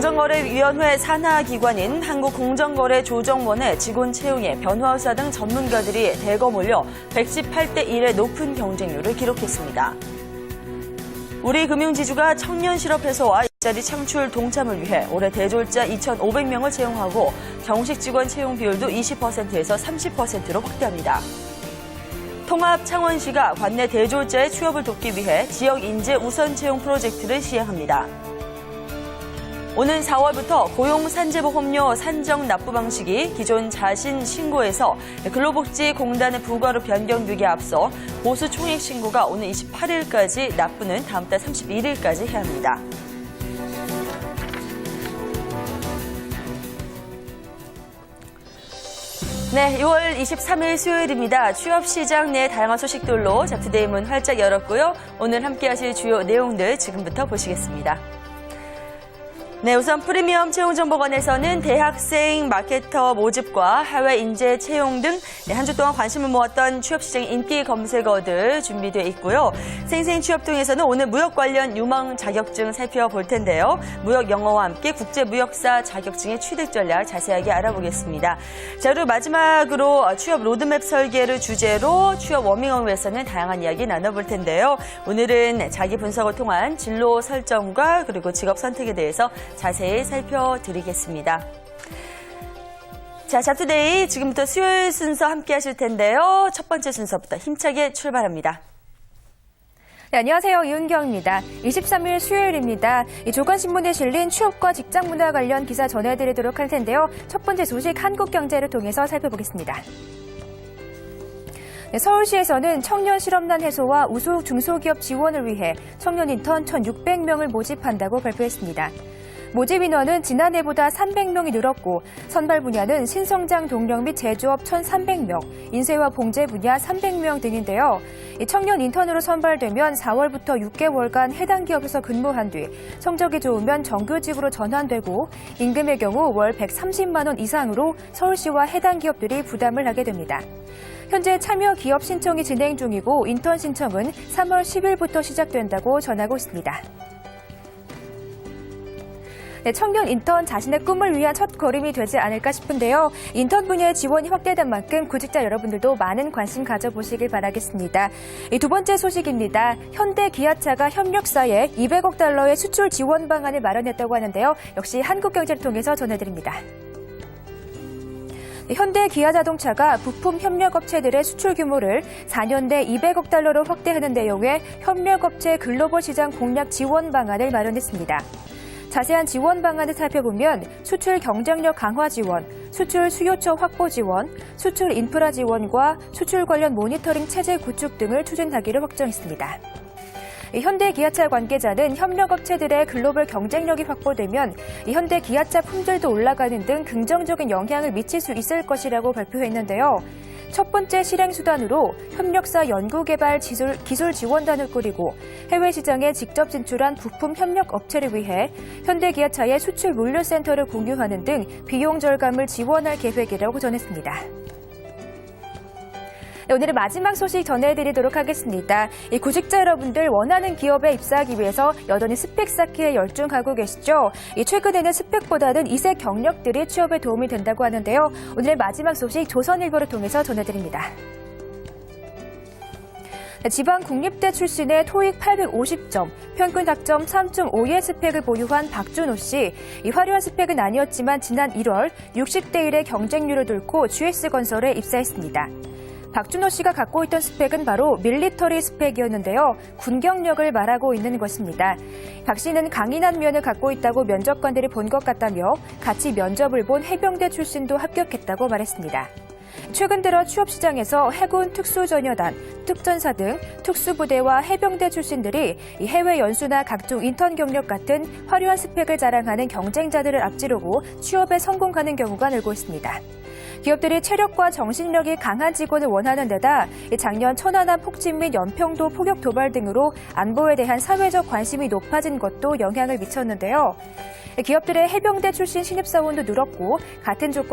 공정거래위원회 산하기관인 한국공정거래조정원의 직원 채용에 변호사 등 전문가들이 대거 몰려 118대 1의 높은 경쟁률을 기록했습니다. 우리 금융지주가 청년 실업해소와 일자리 창출 동참을 위해 올해 대졸자 2,500명을 채용하고 정식 직원 채용 비율도 20%에서 30%로 확대합니다. 통합 창원시가 관내 대졸자의 취업을 돕기 위해 지역 인재 우선 채용 프로젝트를 시행합니다. 오는 4월부터 고용산재보험료 산정 납부 방식이 기존 자신 신고에서 근로복지공단의 부과로 변경되기에 앞서 보수 총액 신고가 오는 28일까지, 납부는 다음 달 31일까지 해야 합니다. 네, 6월 23일 수요일입니다. 취업시장 내 다양한 소식들로 잡투데이 문 활짝 열었고요. 오늘 함께하실 주요 내용들 지금부터 보시겠습니다. 네, 우선 프리미엄 채용정보관에서는 대학생 마케터 모집과 해외 인재 채용 등 한 주 동안 관심을 모았던 취업시장 인기 검색어들 준비되어 있고요. 생생취업통에서는 오늘 무역 관련 유망 자격증 살펴볼 텐데요. 무역 영어와 함께 국제무역사 자격증의 취득 전략 자세하게 알아보겠습니다. 자, 그리고 마지막으로 취업 로드맵 설계를 주제로 취업 워밍업에서는 다양한 이야기 나눠볼 텐데요. 오늘은 자기 분석을 통한 진로 설정과 그리고 직업 선택에 대해서 자세히 살펴드리겠습니다. 자, 잡투데이 지금부터 수요일 순서 함께 하실 텐데요. 첫 번째 순서부터 힘차게 출발합니다. 네, 안녕하세요. 이은경입니다. 23일 수요일입니다. 조간신문에 실린 취업과 직장 문화 관련 기사 전해드리도록 할 텐데요. 첫 번째 소식 한국경제를 통해서 살펴보겠습니다. 네, 서울시에서는 청년 실업난 해소와 우수 중소기업 지원을 위해 청년 인턴 1,600명을 모집한다고 발표했습니다. 모집 인원은 지난해보다 300명이 늘었고 선발 분야는 신성장 동력 및 제조업 1,300명, 인쇄와 봉제 분야 300명 등인데요. 청년 인턴으로 선발되면 4월부터 6개월간 해당 기업에서 근무한 뒤 성적이 좋으면 정규직으로 전환되고 임금의 경우 월 130만 원 이상으로 서울시와 해당 기업들이 부담을 하게 됩니다. 현재 참여 기업 신청이 진행 중이고 인턴 신청은 3월 10일부터 시작된다고 전하고 있습니다. 네, 청년 인턴 자신의 꿈을 위한 첫 걸음이 되지 않을까 싶은데요. 인턴 분야의 지원이 확대된 만큼 구직자 여러분들도 많은 관심 가져보시길 바라겠습니다. 두 번째 소식입니다. 현대기아차가 협력사에 200억 달러의 수출 지원 방안을 마련했다고 하는데요. 역시 한국경제를 통해서 전해드립니다. 현대기아자동차가 부품 협력업체들의 수출 규모를 4년 내 200억 달러로 확대하는 내용의 협력업체 글로벌 시장 공략 지원 방안을 마련했습니다. 자세한 지원 방안을 살펴보면 수출 경쟁력 강화 지원, 수출 수요처 확보 지원, 수출 인프라 지원과 수출 관련 모니터링 체제 구축 등을 추진하기를 확정했습니다. 현대기아차 관계자는 협력업체들의 글로벌 경쟁력이 확보되면 현대기아차 품질도 올라가는 등 긍정적인 영향을 미칠 수 있을 것이라고 발표했는데요. 첫 번째 실행 수단으로 협력사 연구개발 기술 지원단을 꾸리고 해외 시장에 직접 진출한 부품 협력 업체를 위해 현대기아차의 수출 물류센터를 공유하는 등 비용 절감을 지원할 계획이라고 전했습니다. 네, 오늘의 마지막 소식 전해드리도록 하겠습니다. 구직자 여러분들 원하는 기업에 입사하기 위해서 여전히 스펙 쌓기에 열중하고 계시죠? 최근에는 스펙보다는 이색 경력들이 취업에 도움이 된다고 하는데요. 오늘의 마지막 소식 조선일보를 통해서 전해드립니다. 지방 국립대 출신의 토익 850점, 평균 학점 3.5의 스펙을 보유한 박준호 씨. 화려한 스펙은 아니었지만 지난 1월 60대 1의 경쟁률을 뚫고 GS건설에 입사했습니다. 박준호 씨가 갖고 있던 스펙은 바로 밀리터리 스펙이었는데요. 군 경력을 말하고 있는 것입니다. 박 씨는 강인한 면을 갖고 있다고 면접관들이 본 것 같다며 같이 면접을 본 해병대 출신도 합격했다고 말했습니다. 최근 들어 취업시장에서 해군 특수전여단, 특전사 등 특수부대와 해병대 출신들이 해외 연수나 각종 인턴 경력 같은 화려한 스펙을 자랑하는 경쟁자들을 앞지르고 취업에 성공하는 경우가 늘고 있습니다. 기업들이 체력과 정신력이 강한 직원을 원하는 데다 작년 천안함 폭진 및 연평도 폭격 도발 등으로 안보에 대한 사회적 관심이 높아진 것도 영향을 미쳤는데요. 기업들의 해병대 출신 신입사원도 늘었고 같은 조건